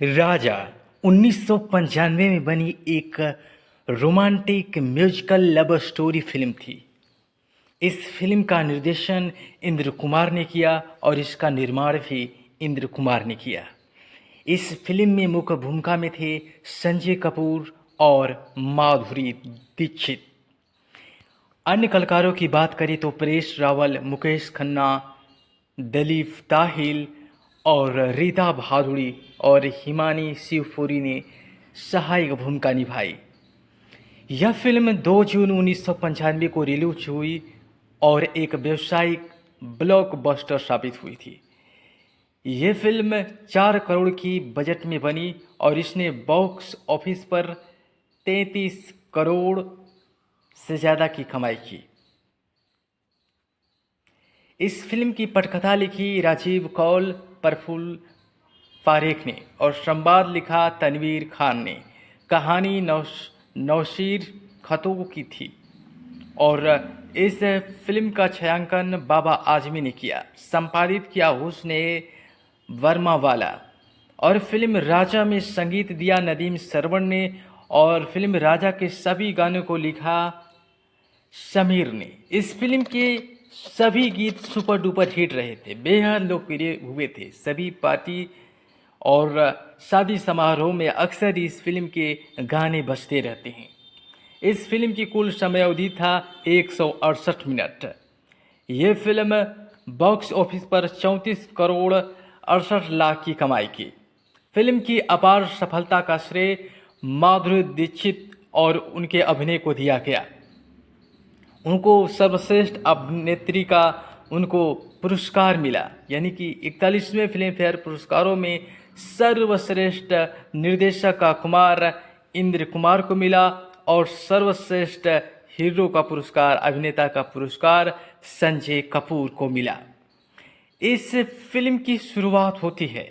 राजा 1995 में बनी एक romantic musical love story film थी। इस फिल्म का निर्देशन इंद्र कुमार ने किया और इसका निर्माण भी इंद्र कुमार ने किया। इस फिल्म में मुख्य भूमिका में थे संजय कपूर और माधुरी दीक्षित। अन्य कलाकारों की बात करें तो परेश रावल, मुकेश खन्ना, दिलीप ताहिल और रीता भादुड़ी और हिमानी शिवपुरी ने सहायक भूमिका निभाई। यह फिल्म 2 जून 1995 को रिलीज हुई और एक व्यावसायिक ब्लॉकबस्टर साबित हुई थी। यह फिल्म 4 करोड़ की बजट में बनी और इसने बॉक्स ऑफिस पर 33 करोड़ से ज़्यादा की कमाई की। इस फिल्म की पटकथा लिखी राजीव कौल, प्रफुल्ल पारेख ने और संवाद लिखा तनवीर खान ने। कहानी नौशीर खतो की थी और इस फिल्म का छायांकन बाबा आजमी ने किया। संपादित किया हुस्न वर्मावाला और फिल्म राजा में संगीत दिया नदीम श्रवण ने और फिल्म राजा के सभी गानों को लिखा समीर ने। इस फिल्म के सभी गीत सुपर डुपर हिट रहे थे, बेहद लोकप्रिय हुए थे। सभी पार्टी और शादी समारोह में अक्सर इस फिल्म के गाने बजते रहते हैं। इस फिल्म की कुल समय अवधि था 168 मिनट। ये फिल्म बॉक्स ऑफिस पर 34 करोड़ 68 लाख की कमाई की। फिल्म की अपार सफलता का श्रेय माधुरी दीक्षित और उनके अभिनय को दिया गया। उनको सर्वश्रेष्ठ अभिनेत्री का उनको पुरस्कार मिला, यानी कि 41वें फिल्म फेयर पुरस्कारों में सर्वश्रेष्ठ निर्देशक का कुमार इंद्र कुमार को मिला और सर्वश्रेष्ठ हीरो का पुरस्कार, अभिनेता का पुरस्कार संजय कपूर को मिला। इस फिल्म की शुरुआत होती है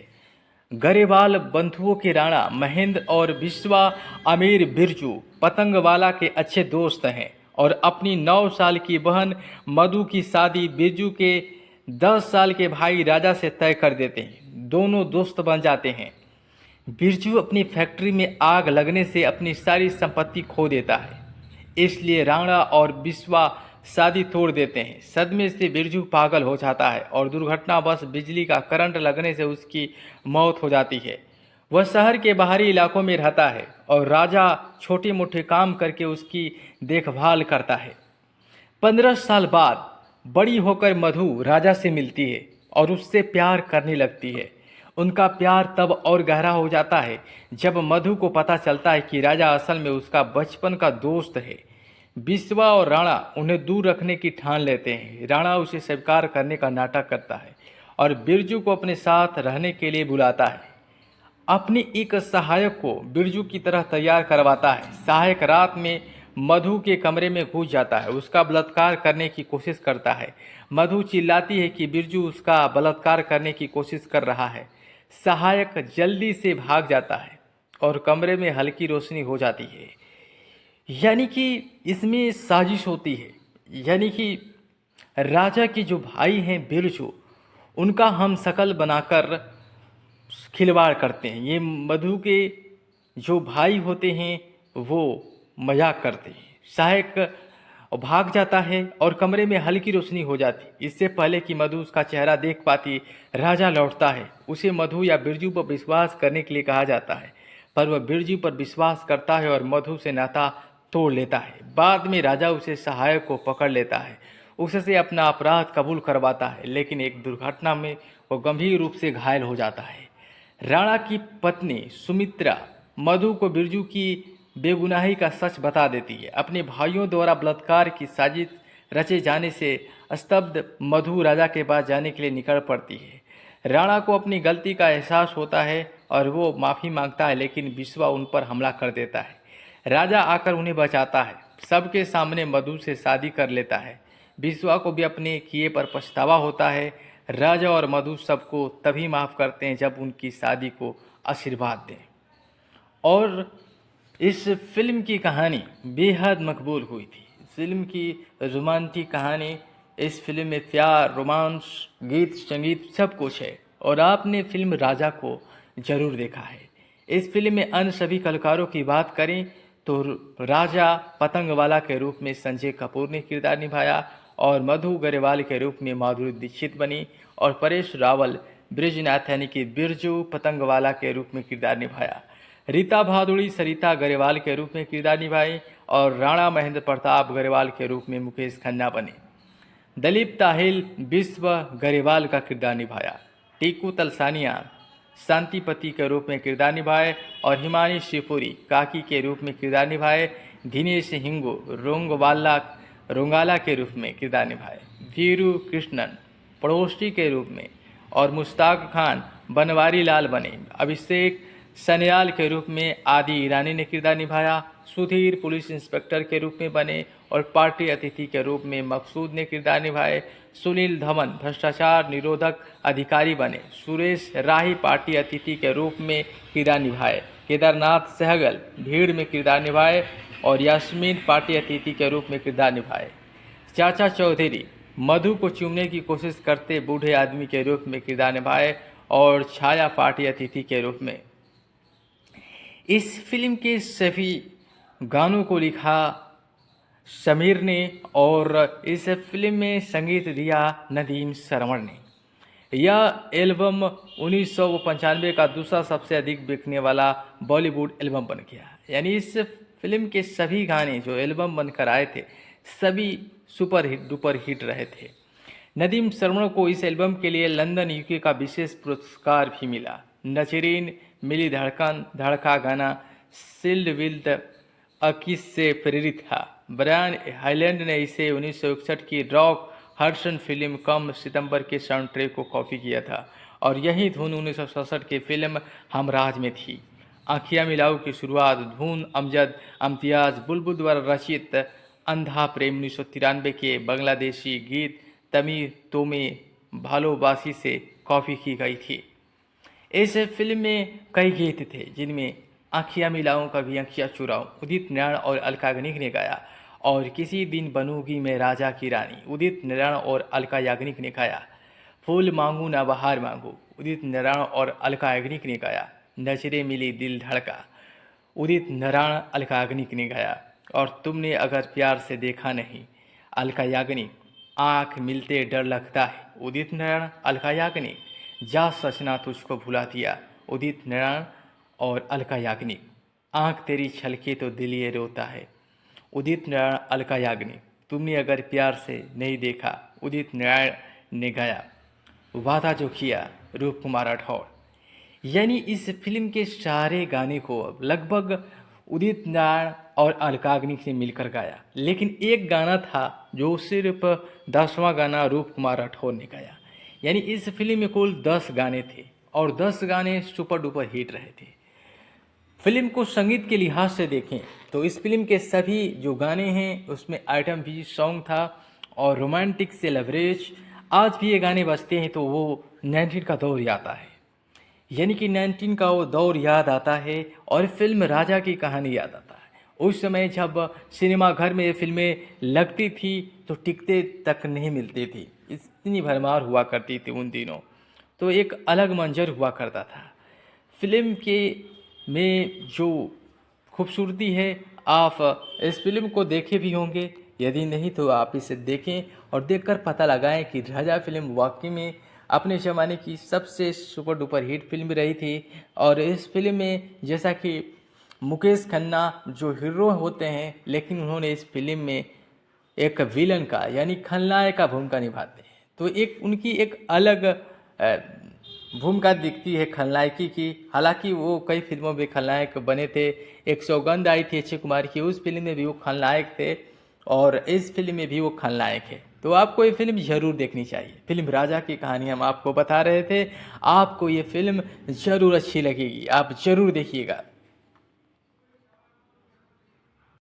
गरेवाल बंधुओं के राणा महेंद्र और विश्वा आमिर बिरजू पतंगवाला के अच्छे दोस्त हैं और अपनी 9 साल की बहन मधु की शादी बिरजू के 10 साल के भाई राजा से तय कर देते हैं। दोनों दोस्त बन जाते हैं। बिरजू अपनी फैक्ट्री में आग लगने से अपनी सारी संपत्ति खो देता है, इसलिए राणा और बिस्वा शादी तोड़ देते हैं। सदमे से बिरजू पागल हो जाता है और दुर्घटनावश बिजली का करंट लगने से उसकी मौत हो जाती है। वह शहर के बाहरी इलाकों में रहता है और राजा छोटे मोटे काम करके उसकी देखभाल करता है। 15 साल बाद बड़ी होकर मधु राजा से मिलती है और उससे प्यार करने लगती है। उनका प्यार तब और गहरा हो जाता है जब मधु को पता चलता है कि राजा असल में उसका बचपन का दोस्त है। बिस्वा और राणा उन्हें दूर रखने की ठान लेते हैं। राणा उसे स्वीकार करने का नाटक करता है और बिरजू को अपने साथ रहने के लिए बुलाता है। अपने एक सहायक को बिरजू की तरह तैयार करवाता है। सहायक रात में मधु के कमरे में घुस जाता है, उसका बलात्कार करने की कोशिश करता है। मधु चिल्लाती है कि बिरजू उसका बलात्कार करने की कोशिश कर रहा है। सहायक जल्दी से भाग जाता है और कमरे में हल्की रोशनी हो जाती है, यानी कि इसमें साजिश होती है। यानी कि राजा के जो भाई हैं बिरजू, उनका हम शकल बनाकर खिलवाड़ करते हैं। ये मधु के जो भाई होते हैं वो मजाक करते हैं। सहायक भाग जाता है और कमरे में हल्की रोशनी हो जाती। इससे पहले कि मधु उसका चेहरा देख पाती, राजा लौटता है। उसे मधु या बिरजू पर विश्वास करने के लिए कहा जाता है, पर वह बिरजू पर विश्वास करता है और मधु से नाता तोड़ लेता है। बाद में राजा उसे सहायक को पकड़ लेता है, उससे अपना अपराध कबूल करवाता है, लेकिन एक दुर्घटना में वो गंभीर रूप से घायल हो जाता है। राणा की पत्नी सुमित्रा मधु को बिरजू की बेगुनाही का सच बता देती है। अपने भाइयों द्वारा बलात्कार की साजिश रचे जाने से स्तब्ध मधु राजा के पास जाने के लिए निकल पड़ती है। राणा को अपनी गलती का एहसास होता है और वो माफ़ी मांगता है, लेकिन बिस्वा उन पर हमला कर देता है। राजा आकर उन्हें बचाता है, सबके सामने मधु से शादी कर लेता है। बिस्वा को भी अपने किए पर पछतावा होता है। राजा और मधु सबको तभी माफ़ करते हैं जब उनकी शादी को आशीर्वाद दें। और इस फिल्म की कहानी बेहद मकबूल हुई थी। फिल्म की रोमांटिक कहानी, इस फिल्म में प्यार, रोमांस, गीत संगीत सब कुछ है और आपने फिल्म राजा को ज़रूर देखा है। इस फिल्म में अन्य सभी कलाकारों की बात करें तो राजा पतंगवाला के रूप में संजय कपूर ने किरदार निभाया और मधु गरेवाल के रूप में माधुरी दीक्षित बनी और परेश रावल ब्रिजनाथ यानी कि बिरजू पतंगवाला के रूप में किरदार निभाया। रीता भादुड़ी सरिता गरेवाल के रूप में किरदार निभाई और राणा महेंद्र प्रताप गरेवाल के रूप में मुकेश खन्ना बने। दलीप ताहिल विश्व गरेवाल का किरदार निभाया। टीकू तलसानिया शांतिपति के रूप में किरदार निभाए और हिमानी शिवपुरी काकी के रूप में किरदार निभाए। दिनेश हिंगू रोंगाला के रूप में किरदार निभाए। वीरू कृष्णन पड़ोसी के रूप में और मुश्ताक खान बनवारी लाल बने। अभिषेक सन्याल के रूप में आदि ईरानी ने किरदार निभाया। सुधीर पुलिस इंस्पेक्टर के रूप में बने और पार्टी अतिथि के रूप में मकसूद ने किरदार निभाए। सुनील धवन भ्रष्टाचार निरोधक अधिकारी बने। सुरेश राही पार्टी अतिथि के रूप में किरदार निभाए। केदारनाथ सहगल भीड़ में किरदार निभाए और यास्मीन पार्टी अतिथि के रूप में किरदार निभाए। चाचा चौधरी मधु को चूमने की कोशिश करते बूढ़े आदमी के रूप में किरदार निभाए और छाया पार्टी अतिथि के रूप में। इस फिल्म के सभी गानों को लिखा समीर ने और इस फिल्म में संगीत दिया नदीम श्रवण ने। यह एल्बम 1995 का दूसरा सबसे अधिक बिकने वाला बॉलीवुड एल्बम बन गया। यानी इस फिल्म के सभी गाने जो एल्बम बनकर आए थे सभी सुपर हिट डुपर हिट रहे थे। नदीम श्रवण को इस एल्बम के लिए लंदन यूके का विशेष पुरस्कार भी मिला। नजरीन मिली धड़कन धड़का गाना सिल्ड विल्ड अकिस से प्रेरित था। ब्रायन हाईलैंड ने इसे 1961 की रॉक हडसन फिल्म कम सितंबर के साउंड ट्रैक को कॉपी किया था और यही धुन 1967 की फिल्म हमराज में थी। आँखियाँ मिलाओ की शुरुआत धुन अमजद अम्तियाज बुलबुल द्वारा रचित अंधा प्रेम 1993 के बांग्लादेशी गीत तमी तोमे भालोबासी से कॉपी की गई थी। इस फिल्म में कई गीत थे जिनमें आँखियाँ मिलाऊं कभी आँखियाँ चुराऊं उदित नारायण और अलका याग्निक ने गाया और किसी दिन बनूंगी मैं राजा की रानी उदित नारायण और अलका याग्निक ने गाया। फूल मांगू ना बहार मांगू उदित नारायण और अलका याग्निक ने गाया। नजरे मिली दिल धड़का उदित नारायण अलका याग्निक ने गाया और तुमने अगर प्यार से देखा नहीं अलका याग्निक। आँख मिलते डर लगता है उदित नारायण अलका याग्निक। जा सचना तुझको भुला दिया उदित नारायण और अलका याग्निक। आँख तेरी छलके तो दिल ये रोता है उदित नारायण अलका याग्निक। तुमने अगर प्यार से नहीं देखा उदित नारायण ने गाया। वादा जो किया रूप कुमार राठौर। यानी इस फिल्म के सारे गाने को लगभग उदित नारायण और अलका याग्निक ने मिलकर गाया, लेकिन एक गाना था जो सिर्फ 10वां गाना रूप कुमार राठौर ने गाया। यानी इस फिल्म में कुल 10 गाने थे और 10 गाने सुपर डुपर हिट रहे थे। फिल्म को संगीत के लिहाज से देखें तो इस फिल्म के सभी जो गाने हैं उसमें आइटम भी सॉन्ग था और रोमांटिक से लवरेज। आज भी ये गाने बजते हैं तो वो 19 का दौर याद आता है। यानी कि 19 का वो दौर याद आता है और फिल्म राजा की कहानी याद आता है। उस समय जब सिनेमा घर में ये फिल्में लगती थी तो टिकटें तक नहीं मिलती थी, इतनी भरमार हुआ करती थी उन दिनों। तो एक अलग मंजर हुआ करता था। फिल्म के में जो खूबसूरती है आप इस फिल्म को देखे भी होंगे, यदि नहीं तो आप इसे देखें और देखकर पता लगाएं कि राजा फिल्म वाकई में अपने ज़माने की सबसे सुपर डुपर हिट फिल्म रही थी। और इस फिल्म में जैसा कि मुकेश खन्ना जो हीरो होते हैं लेकिन उन्होंने इस फिल्म में एक विलन का यानी खलनायक का भूमिका निभाते हैं, तो एक उनकी एक अलग भूमिका दिखती है खलनायकी की। हालांकि वो कई फिल्मों में खलनायक बने थे। एक सौगंध आई थी अक्षय कुमार की, उस फिल्म में भी वो खलनायक थे और इस फिल्म में भी वो खलनायक है। तो आपको ये फिल्म ज़रूर देखनी चाहिए। फिल्म राजा की कहानी हम आपको बता रहे थे, आपको ये फिल्म ज़रूर अच्छी लगेगी, आप ज़रूर देखिएगा।